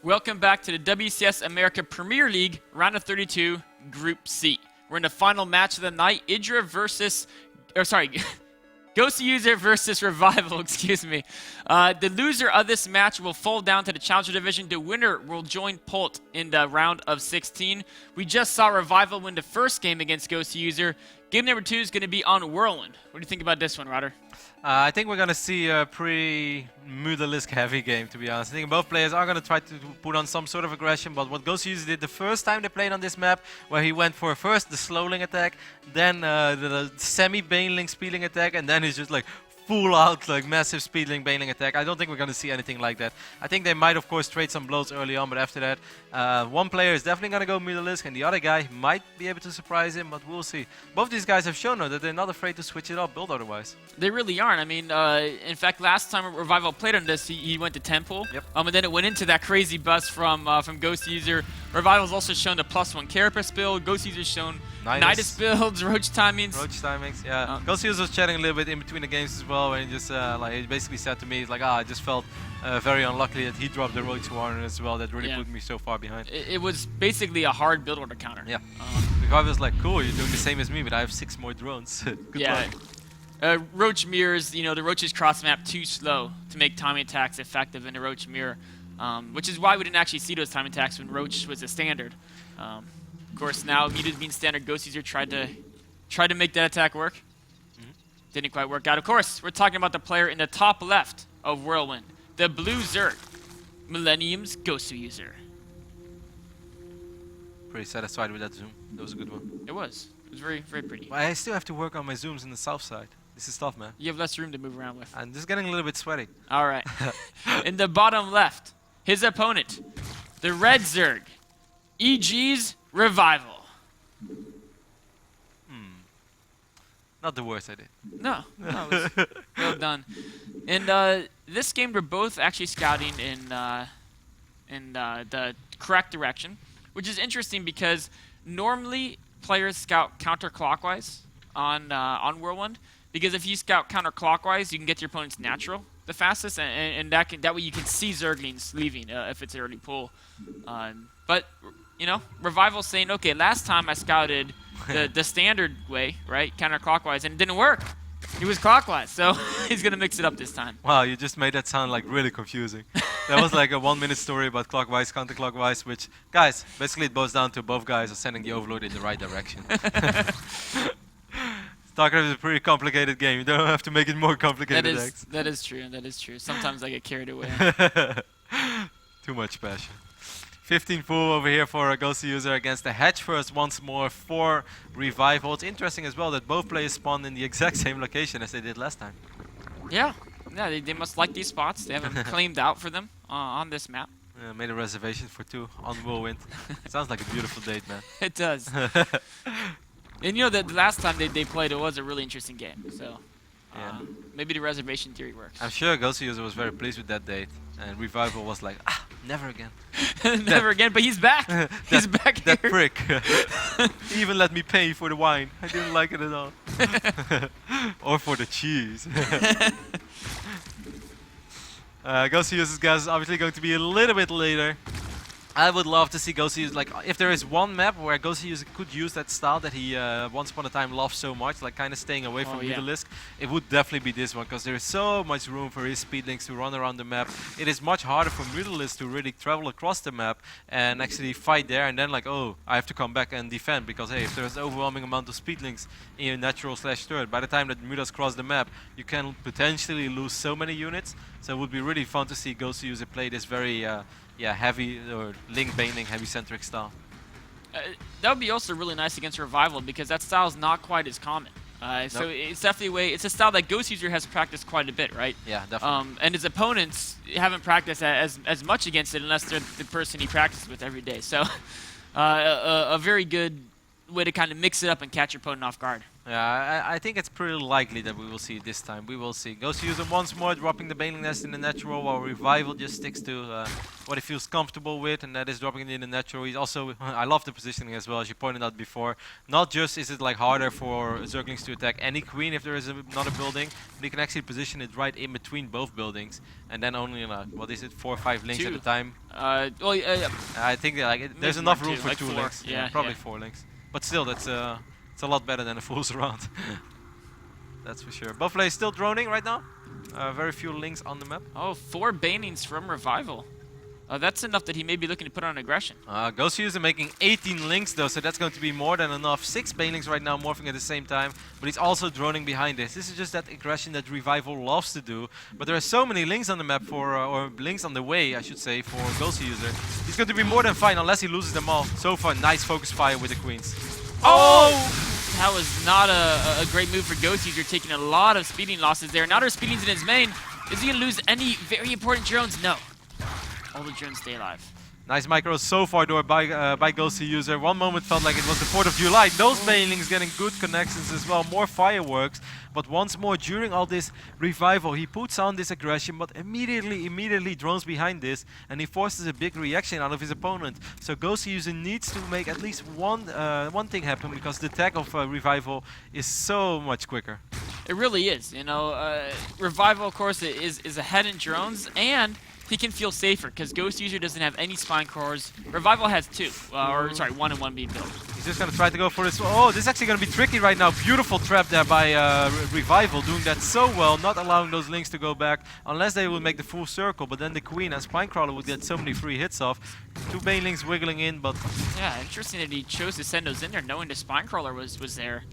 Welcome back to the WCS America Premier League, round of 32, Group C. We're in the final match of the night, idra versus, Goswser versus Revival, excuse me. The loser of this match will fall down to the Challenger Division. The winner will join Polt in the round of 16. We just saw Revival win the first game against Goswser. Game number 2 is going to be on Whirlwind. What do you think about this one, Rotter? I think we're going to see a pretty Mudalisk heavy game, to be honest. I think both players are going to try to put on some sort of aggression, but what Goswser did the first time they played on this map, where he went for first the slowling attack, then the semi-baneling speedling attack, and then he's just like full out like massive speedling baneling attack. I don't think we're going to see anything like that. I think they might of course trade some blows early on, but after that one player is definitely going to go Mudalisk and the other guy might be able to surprise him, but we'll see. Both these guys have shown though that they're not afraid to switch it up build otherwise. They really aren't. I mean, in fact, last time Revival played on this, he went to Temple. Yep. And then it went into that crazy bust from Goswser. Revival's also shown the +1 Carapace build. Goswser's shown Nidus builds, Roach timings. Roach timings, yeah. Goswser was chatting a little bit in between the games as well, and he just he basically said to me, like, I just felt very unlucky that he dropped the Roach Warner as well. That really put me so far behind. It was basically a hard build order counter. Yeah. Because I was like, cool, you're doing the same as me, but I have 6 more drones. Good luck. Roach mirrors, the Roaches cross map too slow to make timing attacks effective in the Roach mirror, which is why we didn't actually see those timing attacks when Roach was a standard. Of course, now muted being standard, Goswser tried to make that attack work. Didn't quite work out. Of course, we're talking about the player in the top left of Whirlwind, the blue Zerg, Millennium's Goswser. Pretty satisfied with that zoom. That was a good one. It was. It was very, very pretty. But I still have to work on my zooms in the south side. This is tough, man. You have less room to move around with. I'm just getting a little bit sweaty. All right. In the bottom left, his opponent, the red Zerg, EG's Revival. Not the worst I did. No, it was well done. And this game, we're both actually scouting in the correct direction, which is interesting because normally players scout counterclockwise on Whirlwind, because if you scout counterclockwise, you can get to your opponent's natural the fastest, and that way you can see Zerglings leaving if it's an early pull. But Revival's saying, okay, last time I scouted the standard way, right, counterclockwise, and it didn't work. He was clockwise, so he's gonna mix it up this time. Wow, you just made that sound like really confusing. That was like a 1-minute story about clockwise, counterclockwise, which, guys, basically it boils down to both guys are sending the overload in the right direction. StarCraft is a pretty complicated game. You don't have to make it more complicated. That is true. That is true. Sometimes I get carried away. Too much passion. 15 full over here for a Goswser against the Hedge first once more for Revival. It's interesting as well that both players spawned in the exact same location as they did last time. Yeah, they must like these spots. They have them claimed out for them on this map. Made a reservation for 2 on Whirlwind. Sounds like a beautiful date, man. It does. And the last time they played, it was a really interesting game. So maybe the reservation theory works. I'm sure Goswser was very pleased with that date. And Revival was like, never again. Never again, but he's back. He's back here. That prick. He even let me pay for the wine. I didn't like it at all. Or for the cheese. Goswser's guys is obviously going to be a little bit later. I would love to see Goswser, like, if there is one map where Goswser could use that style that he once upon a time loved so much, like kind of staying away from Mudalisk, it would definitely be this one, because there is so much room for his speedlings to run around the map. It is much harder for Mudalisk to really travel across the map and actually fight there and then like, oh, I have to come back and defend, because hey, if there's an overwhelming amount of speedlings in your natural/third, by the time that Mudas cross the map, you can potentially lose so many units. So it would be really fun to see Goswser play this very heavy or link baning heavy centric style. That would be also really nice against Revival, because that style is not quite as common. So it's definitely it's a style that Goswser has practiced quite a bit, right? Yeah, definitely. And his opponents haven't practiced as much against it unless they're the person he practices with every day. So a very good way to kind of mix it up and catch your opponent off guard. Yeah, I think it's pretty likely that we will see it this time. We will see. Goswser once more dropping the Baneling Nest in the natural, while Revival just sticks to what he feels comfortable with, and that is dropping it in the natural. He's also, I love the positioning as well, as you pointed out before. Not just is it like harder for Zerglings to attack any queen if there is another building, but he can actually position it right in between both buildings, and then only what is it, 4 or 5 links at a time. Well, I think there's enough room for like 2 4. links. Yeah, probably yeah. 4 links. But still, that's it's a lot better than a fool's round. That's for sure. Buffalo is still droning right now. Very few links on the map. Oh, 4 Banings from Revival. That's enough that he may be looking to put on aggression. Goswser making 18 links though, so that's going to be more than enough. 6 Banelings right now morphing at the same time, but he's also droning behind this. This is just that aggression that Revival loves to do. But there are so many links on the map for, or links on the way, I should say, for Goswser. He's going to be more than fine unless he loses them all. So far, nice focus fire with the queens. Oh! That was not a great move for Goswser, taking a lot of speeding losses there. Now there's speedings in his main. Is he going to lose any very important drones? No. All the drones stay alive. Nice micro so far though by Goswser. One moment felt like it was the 4th of July. Those Banelings getting good connections as well, more fireworks. But once more during all this Revival, he puts on this aggression, but immediately drones behind this, and he forces a big reaction out of his opponent. So Goswser needs to make at least one thing happen, because the attack of Revival is so much quicker. It really is. You know, Revival, of course, is ahead in drones, and he can feel safer because Goswser doesn't have any spine cores. Revival has 2, or sorry, 1 and 1 being built. He's just gonna try to go for this. Oh, this is actually gonna be tricky right now. Beautiful trap there by Revival, doing that so well, not allowing those links to go back unless they will make the full circle. But then the queen and Spinecrawler would get so many free hits off. 2 Banelings wiggling in, but yeah, interesting that he chose to send those in there, knowing the Spinecrawler was there.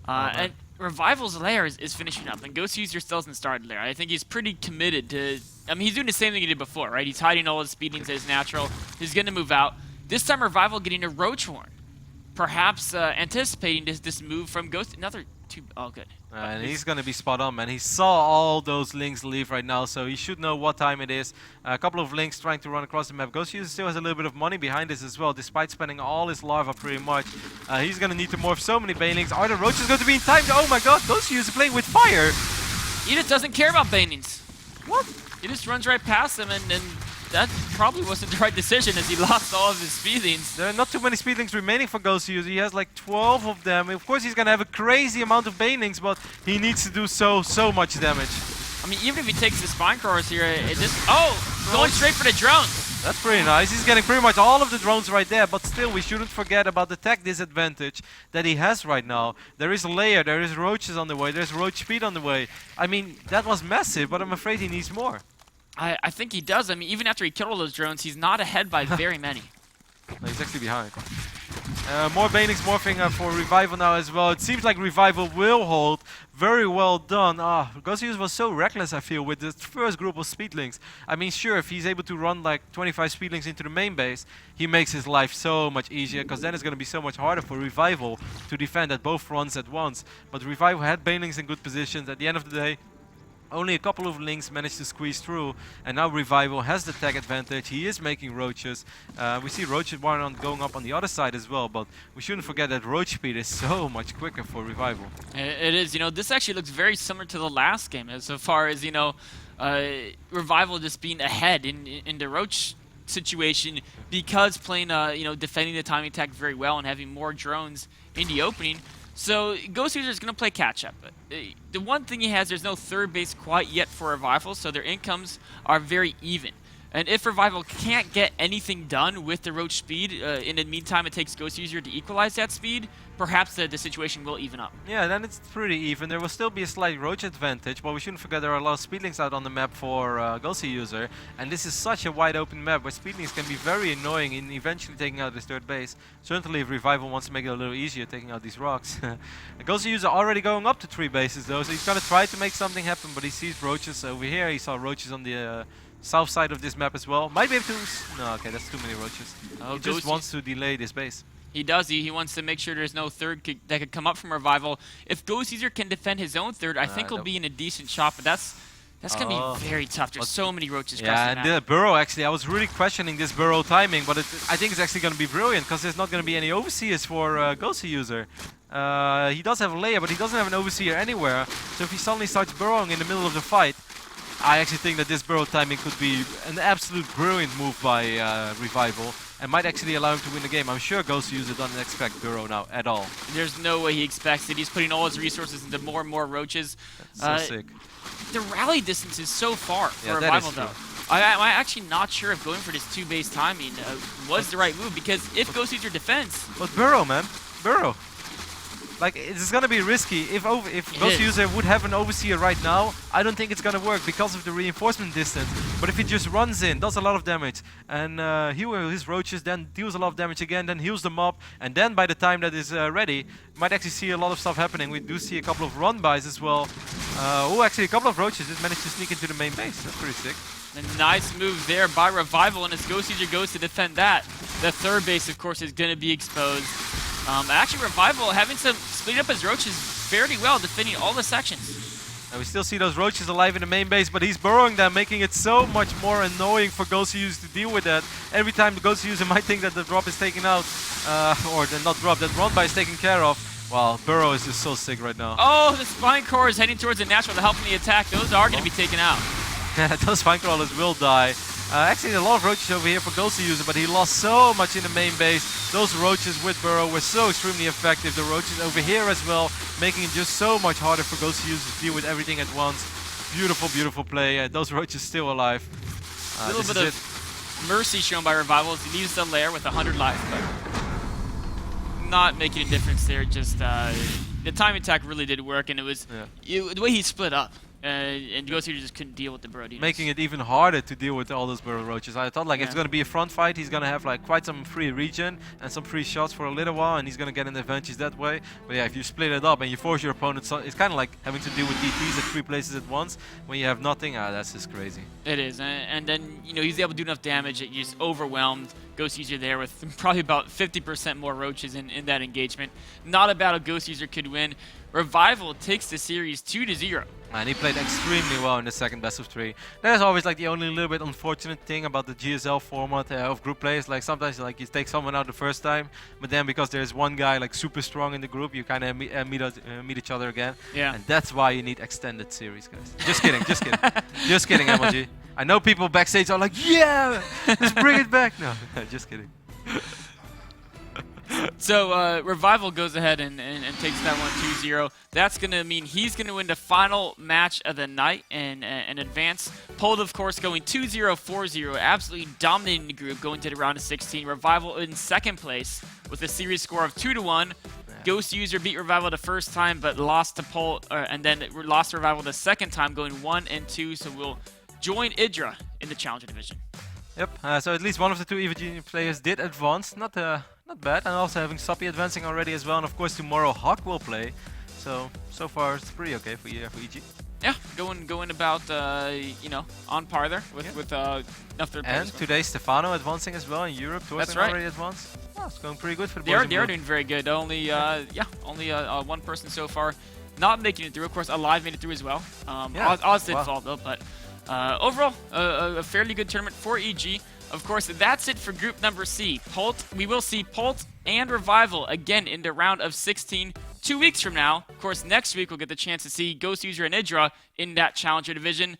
And Revival's lair is finishing up, and Goswser still hasn't started there. I think he's pretty committed to. I mean, he's doing the same thing he did before, right? He's hiding all his speedings as natural. He's going to move out. This time, Revival getting a Roach Horn. Perhaps anticipating this move from Ghost. Another 2. Oh, good. And he's going to be spot on, man. He saw all those links leave right now, so he should know what time it is. A couple of links trying to run across the map. Goswser still has a little bit of money behind this as well, despite spending all his larva pretty much. He's going to need to morph so many Banelings. Are the Roaches going to be in time? Oh my god, Goswser playing with fire! He just doesn't care about Banelings. What? He just runs right past them, and that probably wasn't the right decision as he lost all of his speedings. There are not too many speedlings remaining for Goswser. He has like 12 of them. Of course, he's going to have a crazy amount of Banelings, but he needs to do so much damage. I mean, even if he takes the spine cores here, it just... Oh! Going straight for the drones! That's pretty nice. He's getting pretty much all of the drones right there, but still, we shouldn't forget about the tech disadvantage that he has right now. There is a layer, there is roaches on the way, there's roach speed on the way. I mean, that was massive, but I'm afraid he needs more. I think he does. I mean, even after he killed all those drones, he's not ahead by very many. No, he's actually behind. More Banelings morphing for Revival now as well. It seems like Revival will hold. Very well done. Goswser was so reckless, I feel, with the first group of speedlings. I mean, sure, if he's able to run like 25 speedlings into the main base, he makes his life so much easier, because then it's going to be so much harder for Revival to defend at both fronts at once. But Revival had Banelings in good positions. At the end of the day, only a couple of links managed to squeeze through, and now Revival has the tech advantage. He is making roaches. We see roaches going up on the other side as well, but we shouldn't forget that roach speed is so much quicker for Revival. It is. You know, this actually looks very similar to the last game, as so far as, you know, Revival just being ahead in the roach situation, because playing, you know, defending the timing attack very well and having more drones in the opening. So Goswser is going to play catch-up. The one thing he has, there's no third base quite yet for Revival, so their incomes are very even. And if Revival can't get anything done with the roach speed, in the meantime it takes Goswser to equalize that speed, perhaps the situation will even up. Yeah, then it's pretty even. There will still be a slight roach advantage, but we shouldn't forget there are a lot of speedlings out on the map for Goswser, and this is such a wide open map where speedlings can be very annoying in eventually taking out this third base. Certainly if Revival wants to make it a little easier taking out these rocks. Goswser already going up to 3 bases though, so he's gonna try to make something happen, but he sees roaches over here. He saw roaches on the south side of this map as well. Might be able to... No, okay, that's too many roaches. He just wants to delay this base. He does. He wants to make sure there's no third that could come up from Revival. If Goswser can defend his own third, I think he'll be in a decent shot, but that's That's going to be very tough. There's so many roaches across Yeah, the and map. the burrow, actually, I was really questioning this burrow timing, but I think it's actually going to be brilliant, because there's not going to be any overseers for Goswser. He does have a layer, but he doesn't have an overseer anywhere, so if he suddenly starts burrowing in the middle of the fight, I actually think that this burrow timing could be an absolute brilliant move by Revival, and might actually allow him to win the game. I'm sure Goswser doesn't expect burrow now at all. There's no way he expects it. He's putting all his resources into more and more roaches. That's so sick. The rally distance is so far for Yeah, Revival, that is though. I'm actually not sure if going for this 2-base timing was the right move, because if Goswser defends... But burrow, man. Burrow. Like, it's gonna be risky. If Goswser would have an overseer right now, I don't think it's gonna work because of the reinforcement distance. But if he just runs in, does a lot of damage, and heals his roaches, then deals a lot of damage again, then heals the mob, and then by the time that is ready, might actually see a lot of stuff happening. We do see a couple of run-bys as well. Oh, actually a couple of roaches just managed to sneak into the main base. That's pretty sick. A nice move there by Revival, and as Goswser goes to defend that, the third base, of course, is going to be exposed. Actually, Revival having to split up his roaches fairly well, defending all the sections. And we still see those roaches alive in the main base, but he's burrowing them, making it so much more annoying for Goswser to deal with that. Every time the Goswser might think that the drop is taken out, or the not drop, that run-by is taken care of. Wow, Burrow is just so sick right now. Oh, the Spine Core is heading towards the natural to help in the attack. Those are going to be taken out. Those Spine Crawlers will die. Actually, a lot of roaches over here for Goswser, but he lost so much in the main base. Those roaches with Burrow were so extremely effective. The roaches over here as well, making it just so much harder for Goswser to deal with everything at once. Beautiful, beautiful play. Those roaches still alive. A little bit of mercy shown by Revival. He leaves the lair with 100 life, but not making a difference there. Just the time attack really did work, and it was the way he split up. And Goswser just couldn't deal with the Brody. Making it even harder to deal with all those burrow roaches. I thought like it's going to be a front fight. He's going to have like quite some free regen and some free shots for a little while, and he's going to get an advantage that way. But yeah, if you split it up and you force your opponent, it's kind of like having to deal with DPs at 3 places at once when you have nothing. That's just crazy. It is, and then he's able to do enough damage that you just overwhelmed Goswser there with probably about 50% more roaches in that engagement. Not a battle Goswser could win. Revival takes the series 2-0. And he played extremely well in the second best of 3. That is always like the only little bit unfortunate thing about the GSL format of group plays. Like sometimes like you take someone out the first time, but then because there's one guy like super strong in the group, you kind of meet each other again. Yeah. And that's why you need extended series, guys. Just kidding, just kidding. Just kidding, MLG. I know people backstage are like, yeah, let's bring it back. No, just kidding. So Revival goes ahead and takes that one 2-0. That's going to mean he's going to win the final match of the night and advance. Pold, of course, going 2-0, 4-0, absolutely dominating the group, going to the round of 16. Revival in second place with a series score of 2-1. Goswser beat Revival the first time, but lost to Pold, and then lost to Revival the second time, going 1-2. So we'll join idra in the Challenger division. Yep. So at least one of the 2 EVG players did advance. Not bad, and also having Soppy advancing already as well, and of course tomorrow Hawk will play, so far it's pretty okay for EG. Yeah, going about on par there with enough third players. And today Stefano advancing as well in Europe. That's right. Already advanced. Oh, it's going pretty good for the boys. They are doing very good. Only one person so far not making it through. Of course, Alive made it through as well. Oz did fall though, but overall a fairly good tournament for EG. Of course, that's it for group number C. We will see Polt and Revival again in the round of 16 2 weeks from now. Of course, next week we'll get the chance to see Goswser and idra in that Challenger division.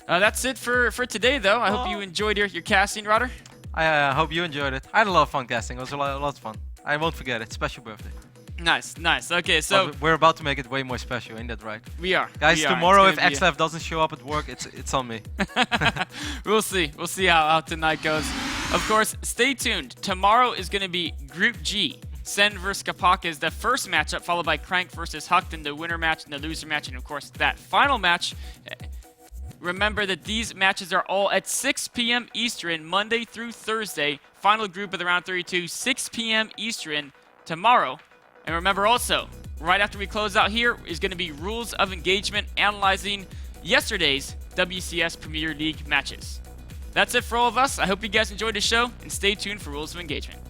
That's it for today, though. I hope you enjoyed your casting, Rotter. I hope you enjoyed it. I had a lot of fun casting. It was a lot of fun. I won't forget it. Special birthday. Nice. Okay, so we're about to make it way more special, ain't that right? We are. Guys, tomorrow if axslav doesn't show up at work, it's on me. We'll see. We'll see how tonight goes. Of course, stay tuned. Tomorrow is going to be Group G. Sen vs. Kapaka is the first matchup, followed by Crank versus Huck, and the winner match and the loser match, and of course that final match. Remember that these matches are all at 6 p.m. Eastern, Monday through Thursday. Final group of the round 32, 6 p.m. Eastern tomorrow. And remember also, right after we close out here is going to be Rules of Engagement, analyzing yesterday's WCS Premier League matches. That's it for all of us. I hope you guys enjoyed the show, and stay tuned for Rules of Engagement.